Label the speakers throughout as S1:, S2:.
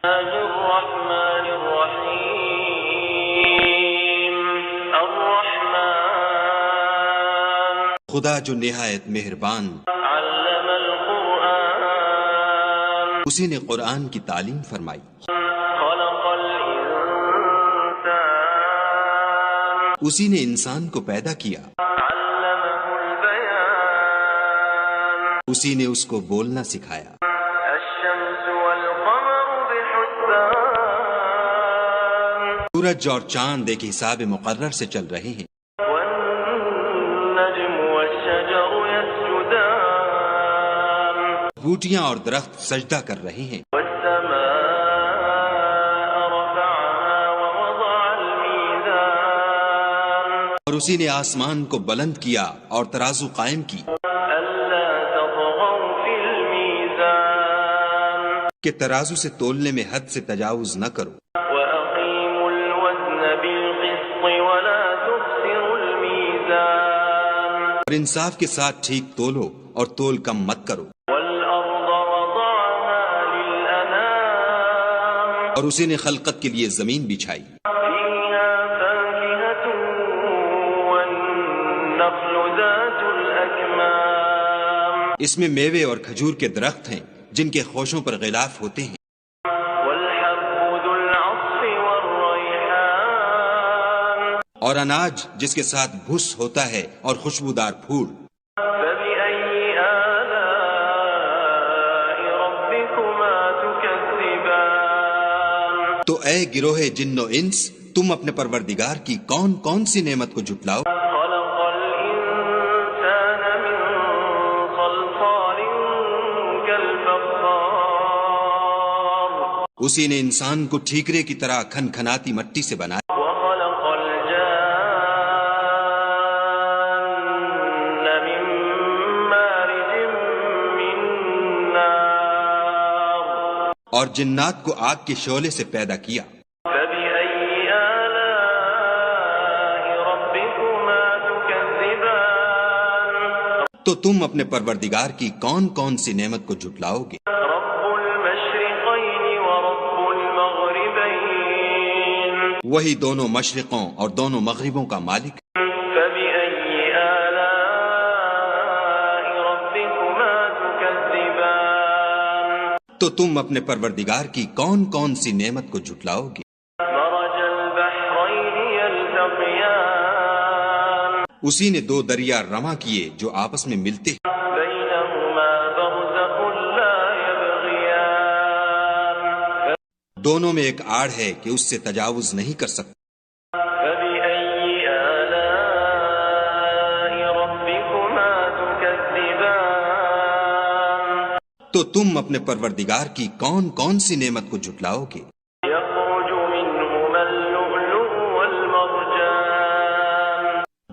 S1: الرحمن الرحیم الرحمن
S2: خدا جو نہایت مہربان،
S1: علم القرآن
S2: اسی نے قرآن کی تعلیم فرمائی،
S1: خلق الانسان
S2: اسی نے انسان کو پیدا کیا،
S1: علمه البیان
S2: اسی نے اس کو بولنا سکھایا،
S1: الشمس والقمر بحسبان
S2: سورج اور چاند ایک حساب مقرر سے چل رہے ہیں،
S1: والنجم والشجر يسجدان
S2: بوٹیاں اور درخت سجدہ کر رہے ہیں،
S1: والسماء رفعها ووضع الميزان
S2: اور اسی نے آسمان کو بلند کیا اور ترازو قائم کی
S1: ألا تطغوا في الميزان
S2: کہ ترازو سے تولنے میں حد سے تجاوز نہ کرو،
S1: وأقيموا الوزن بالقسط ولا تخسروا الميزان
S2: اور انصاف کے ساتھ ٹھیک تولو اور تول کم مت کرو،
S1: والأرض وضعها للأنام
S2: اور اسی نے خلقت کے لیے زمین بچھائی،
S1: فيها فاكهة والنخل ذات الأكمام
S2: اس میں میوے اور کھجور کے درخت ہیں جن کے خوشوں پر غلاف ہوتے ہیں،
S1: والحب ذو العصف والريحان
S2: اور اناج جس کے ساتھ بھس ہوتا ہے اور خوشبودار پھول،
S1: فبأي آلاء ربكما تكذبان
S2: تو اے گروہ جن و انس، تم اپنے پروردگار کی کون کون سی نعمت کو جھٹلاؤ؟
S1: خلق الإنسان من صلصال كالفخار
S2: اسی نے انسان کو ٹھیکرے کی طرح کھن کھناتی مٹی سے بنایا،
S1: وخلق الجان من مارج من نار
S2: اور جنات کو آگ کے شعلے سے پیدا کیا،
S1: فبأي آلاء ربكما تكذبان
S2: تو تم اپنے پروردگار کی کون کون سی نعمت کو جھٹلاؤ گے؟
S1: رب المشرقين ورب المغربين
S2: وہی دونوں مشرقوں اور دونوں مغربوں کا مالک،
S1: فبأي آلاء ربكما تكذبان
S2: تو تم اپنے پروردگار کی کون کون سی نعمت کو جھٹلاؤ گے؟
S1: مرج البحرين يلتقيان
S2: اسی نے دو دریا رواں کیے جو آپس میں ملتے ہیں،
S1: بينهما برزخ لا يبغيان
S2: دونوں میں ایک آڑ ہے کہ اس سے تجاوز نہیں کر سکتے،
S1: فبأي آلاء ربكما تكذبان
S2: تو تم اپنے پروردگار کی کون کون سی نعمت کو جھٹلاؤ گے؟
S1: يخرج منهما اللؤلؤ والمرجان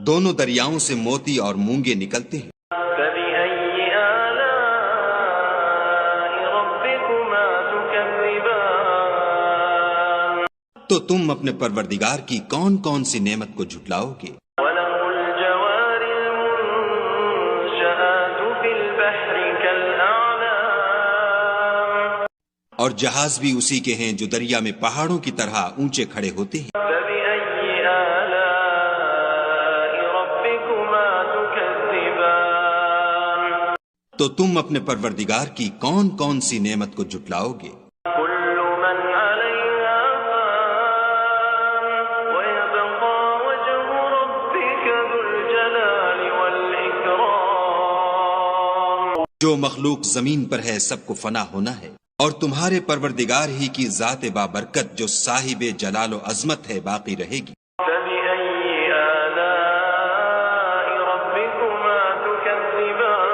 S2: دونوں دریاؤں سے موتی اور مونگے نکلتے ہیں،
S1: فبأي آلاء ربكما تكذبان
S2: تو تم اپنے پروردگار کی کون کون سی نعمت کو جھٹلاؤ گے؟
S1: وله الجوار المنشآت في البحر كالأعلام
S2: اور جہاز بھی اسی کے ہیں جو دریا میں پہاڑوں کی طرح اونچے کھڑے ہوتے ہیں،
S1: فبأي آلاء ربكما تكذبان
S2: تو تم اپنے پروردگار کی کون کون سی نعمت کو جھٹلاؤ گے؟
S1: كل من عليها فان ويبقى وجه ربك ذو الجلال والإكرام
S2: جو مخلوق زمین پر ہے سب کو فنا ہونا ہے، اور تمہارے پروردگار ہی کی ذات بابرکت جو صاحب جلال و عظمت ہے باقی رہے گی،
S1: فبأي آلاء ربكما تكذبان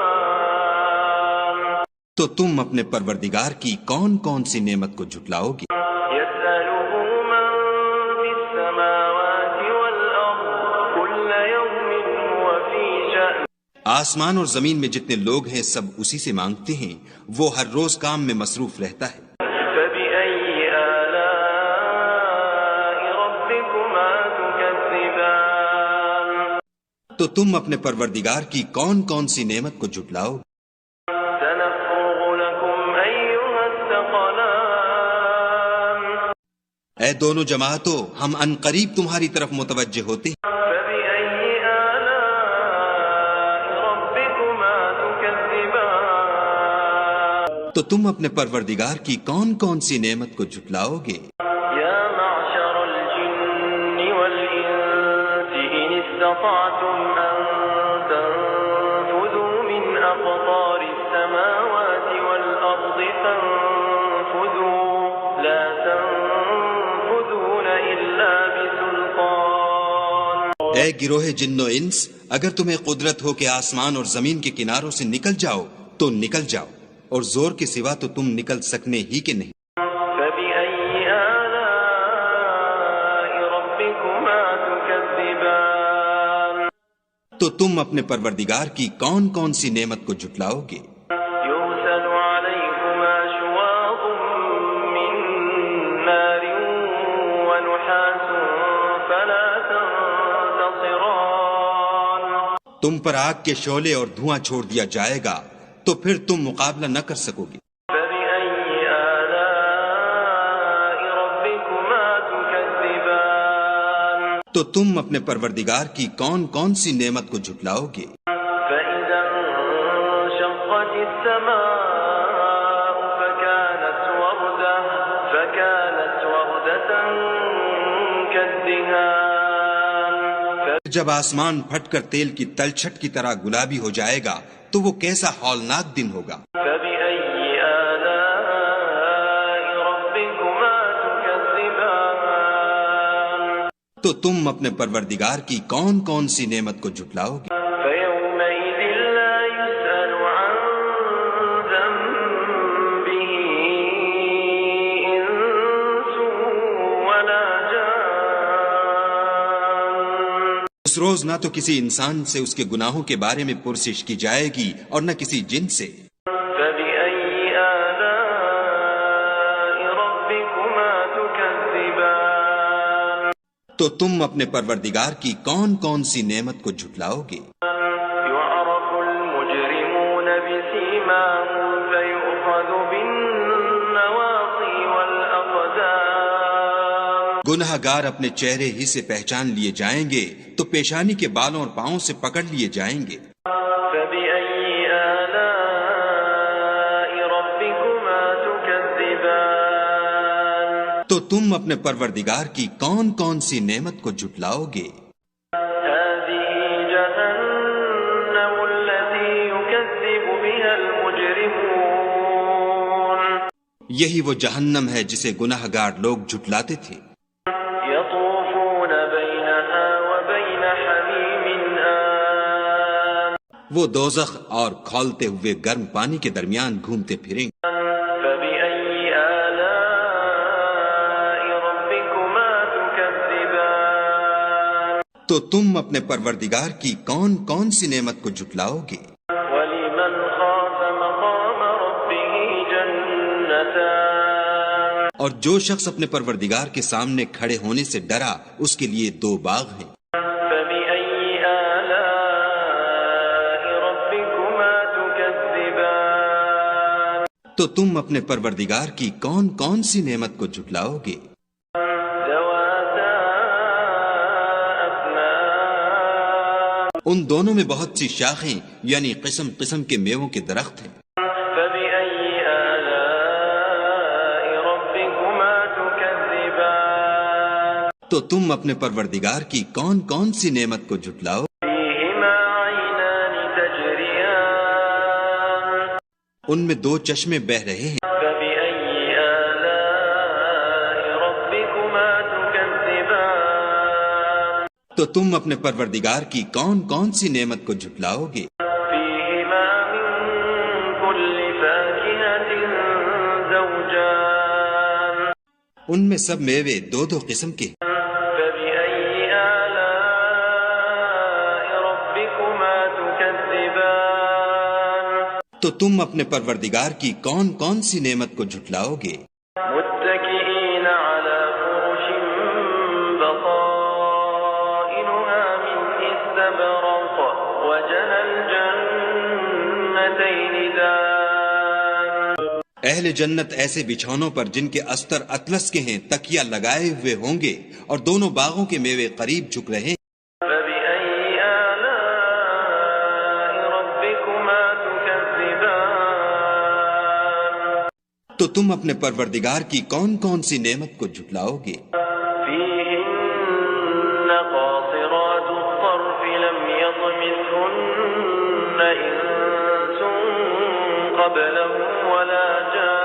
S2: تو تم اپنے پروردگار کی کون کون سی نعمت کو جھٹلاؤ گے؟
S1: يسأله من في السماوات والأرض كل يوم هو في شأن
S2: آسمان اور زمین میں جتنے لوگ ہیں سب اسی سے مانگتے ہیں، وہ ہر روز کام میں مصروف رہتا ہے،
S1: فبأي آلاء ربكما تكذبان
S2: تو تم اپنے پروردگار کی کون کون سی نعمت کو جھٹلاؤ گے؟
S1: سنفرغ لكم أيها الثقلان
S2: اے دونوں جماعتوں، ہم ان قریب تمہاری طرف متوجہ ہوتے ہیں۔
S1: فبأي آلاء ربكما تكذبان
S2: تو تم اپنے پروردگار کی کون کون سی نعمت کو جھٹلاؤ گے؟
S1: يا معشر الجن والإنس إن استطعتم أن تنفذوا من أقطار السماوات والأرض فانفذوا لا تنفذون إلا بسلطان
S2: اے گروہ جن و انس، اگر تمہیں قدرت ہو کہ آسمان اور زمین کے کناروں سے نکل جاؤ تو نکل جاؤ، اور زور کے سوا تو تم نکل سکنے ہی کے نہیں۔
S1: فبأي آلاء ربكما تكذبان
S2: تو تم اپنے پروردگار کی کون کون سی نعمت کو جھٹلاؤ گے؟
S1: يرسل عليكما شواظ من نار ونحاس فلا تنتصران
S2: تم پر آگ کے شعلے اور دھواں چھوڑ دیا جائے گا تو پھر تم مقابلہ نہ کر سکو گے۔
S1: فبأي آلاء ربكما تكذبان
S2: تو تم اپنے پروردگار کی کون کون سی نعمت کو جھٹلاؤ گے؟
S1: فإذا انشقت السماء فكانت وردة كالدهان
S2: جب آسمان پھٹ کر تیل کی تلچھٹ کی طرح گلابی ہو جائے گا تو وہ کیسا ہولناک دن ہوگا۔
S1: فبأي آلاء ربكما تكذبان
S2: تو تم اپنے پروردگار کی کون کون سی نعمت کو جھٹلاؤ گے؟
S1: فيومئذ لا يسأل عن ذنبه إنس ولا جان
S2: اس روز نہ تو کسی انسان سے اس کے گناہوں کے بارے میں پرسش کی جائے گی اور نہ کسی جن سے۔
S1: فبأي آلاء ربكما تكذبان
S2: تو تم اپنے پروردگار کی کون کون سی نعمت کو جھٹلاؤ گے؟
S1: يعرف المجرمون بسيماهم فيؤخذ بالنواصي والأقدام
S2: گناہ گار اپنے چہرے ہی سے پہچان لیے جائیں گے تو پیشانی کے بالوں اور پاؤں سے پکڑ لیے جائیں گے۔
S1: فبأي آلاء ربكما تكذبان
S2: تو تم اپنے پروردگار کی کون کون سی نعمت کو جھٹلاؤ گے؟
S1: هذه جهنم التي يكذب بها المجرمون
S2: یہی وہ جہنم ہے جسے گناہ گار لوگ جھٹلاتے تھے۔
S1: يطوفون بينها وبين حميم آن
S2: وہ دوزخ اور کھولتے ہوئے گرم پانی کے درمیان گھومتے پھریں گے۔
S1: فبأي آلاء ربكما تكذبان
S2: تو تم اپنے پروردگار کی کون کون سی نعمت کو جھٹلاؤ گے؟
S1: ولمن خاف مقام ربه جنتان
S2: اور جو شخص اپنے پروردگار کے سامنے کھڑے ہونے سے ڈرا اس کے لیے دو باغ ہیں۔
S1: فبأي آلاء ربكما تكذبان
S2: تو تم اپنے پروردگار کی کون کون سی نعمت کو جھٹلاؤ گے؟
S1: ذواتا أفنان
S2: ان دونوں میں بہت سی شاخیں یعنی قسم قسم کے میووں کے درخت ہیں۔
S1: فبأي آلاء ربكما تكذبان
S2: تو تم اپنے پروردگار کی کون کون سی نعمت کو جھٹلاؤ؟
S1: فيهما عينان تجريان
S2: ان میں دو چشمے بہہ رہے ہیں۔
S1: فبأي آلاء ربكما تكذبان
S2: تو تم اپنے پروردگار کی کون کون سی نعمت کو جھٹلاؤ گے؟
S1: فيهما من كل فاكهة زوجان
S2: ان میں سب میوے دو دو قسم کے ہیں۔
S1: فبأي آلاء ربكما تكذبان
S2: تو تم اپنے پروردگار کی کون کون سی نعمت کو جھٹلاؤ گے؟
S1: متكئين على فرش بطائنها من استبرق وجنى الجنتين دان
S2: اہل جنت ایسے بچھونوں پر جن کے استر اطلس کے ہیں تکیہ لگائے ہوئے ہوں گے، اور دونوں باغوں کے میوے قریب جھک رہے ہیں۔
S1: فبأي آلاء ربكما تكذبان
S2: تو تم اپنے پروردگار کی کون کون سی نعمت کو جھٹلاؤ گے؟
S1: فيهن قاصرات الطرف لم يطمثهن إنس قبلهم ولا جان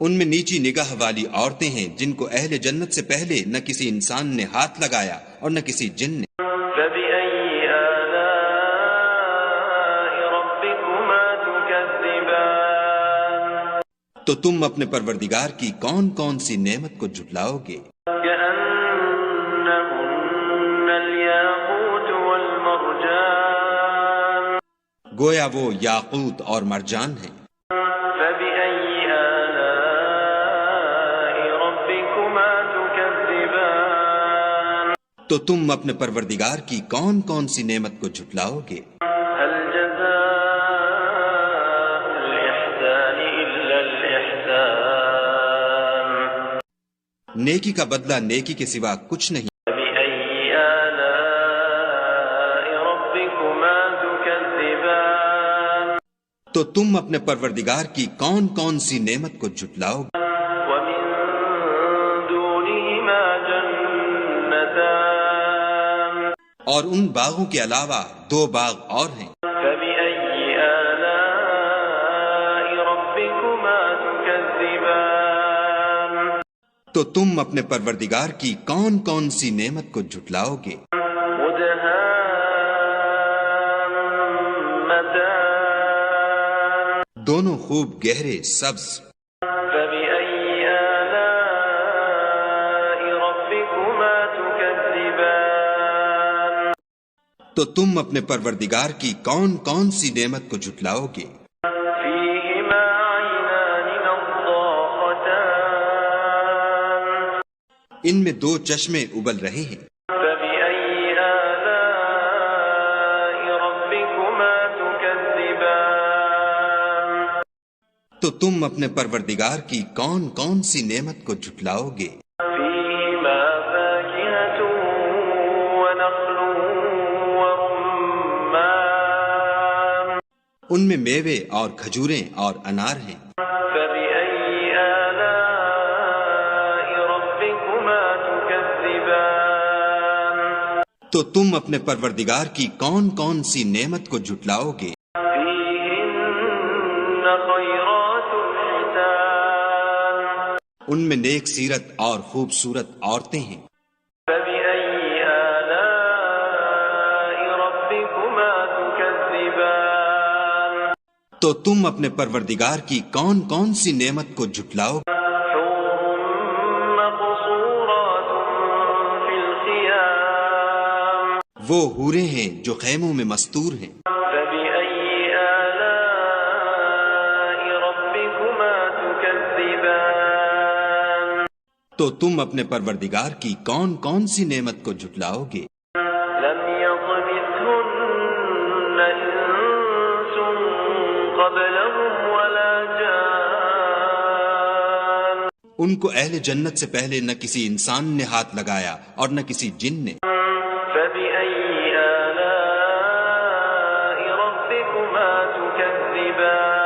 S2: ان میں نیچی نگاہ والی عورتیں ہیں جن کو اہل جنت سے پہلے نہ کسی انسان نے ہاتھ لگایا اور نہ کسی جن نے۔
S1: فبأي آلاء ربكما تكذبان
S2: تو تم اپنے پروردگار کی کون کون سی نعمت کو جھٹلاؤ گے؟
S1: كأنهن الياقوت والمرجان
S2: گویا وہ یاقوت اور مرجان ہیں۔
S1: فبأي آلاء ربكما تكذبان
S2: تو تم اپنے پروردگار کی کون کون سی نعمت کو جھٹلاؤ گے؟
S1: هل جزاء الإحسان إلا الإحسان
S2: نیکی کا بدلہ نیکی کے سوا کچھ نہیں۔
S1: فبأي آلاء ربكما تكذبان
S2: تو تم اپنے پروردگار کی کون کون سی نعمت کو جھٹلاؤ گے؟
S1: ومن دونهما جنتان
S2: اور ان باغوں کے علاوہ دو باغ اور ہیں۔
S1: فبأي آلاء ربكما تكذبان
S2: تو تم اپنے پروردگار کی کون کون سی نعمت کو جھٹلاؤ گے؟
S1: مدهامتان
S2: دونوں خوب گہرے سبز۔
S1: فبأي آلاء ربكما تكذبان
S2: تو تم اپنے پروردگار کی کون کون سی نعمت کو جھٹلاؤ گے؟
S1: فيهما عينان نضاختان
S2: ان میں دو چشمے ابل رہے ہیں۔
S1: فبأي آلاء ربكما تكذبان
S2: تو تم اپنے پروردگار کی کون کون سی نعمت کو جھٹلاؤ گے؟
S1: فيهما فاكهة ونخل ورمان
S2: ان میں میوے اور کھجوریں اور انار ہیں۔
S1: فبأي آلاء ربكما تكذبان
S2: تو تم اپنے پروردگار کی کون کون سی نعمت کو جھٹلاؤ گے؟
S1: فيهن خيرات حسان
S2: ان میں نیک سیرت اور خوبصورت عورتیں ہیں۔
S1: فبأي آلاء ربكما تكذبان
S2: تو تم اپنے پروردگار کی کون کون سی نعمت کو جھٹلاؤ گے؟
S1: حور مقصورات في الخيام
S2: وہ حوریں ہیں جو خیموں میں مستور ہیں۔
S1: فبأي آلاء ربكما تكذبان
S2: تو تم اپنے پروردگار کی کون کون سی نعمت کو جھٹلاؤ گے؟
S1: لم يطمثهن إنس قبلهم ولا جان
S2: ان کو اہل جنت سے پہلے نہ کسی انسان نے ہاتھ لگایا اور نہ کسی جن نے۔
S1: فبأي آلاء ربكما تكذبان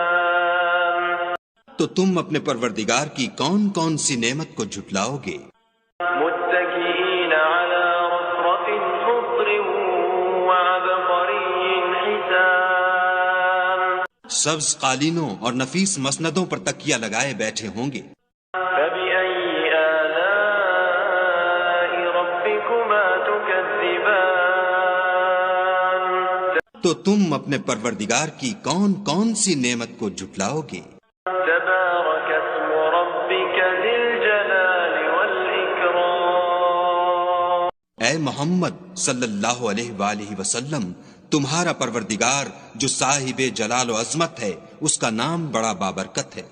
S2: تو تم اپنے پروردگار کی کون کون سی نعمت کو جھٹلاؤ گے؟
S1: متكئين على رفرف خضر وعبقري حسان
S2: سبز قالینوں اور نفیس مسندوں پر تکیہ لگائے بیٹھے ہوں گے۔
S1: فبأي آلاء ربكما تكذبان
S2: تو تم اپنے پروردگار کی کون کون سی نعمت کو جھٹلاؤ گے؟
S1: تبارك اسم ربك ذي الجلال والإكرام
S2: اے محمد صلی اللہ علیہ وآلہ وسلم، تمہارا پروردگار جو صاحب جلال و عظمت ہے، اس کا نام بڑا بابرکت ہے۔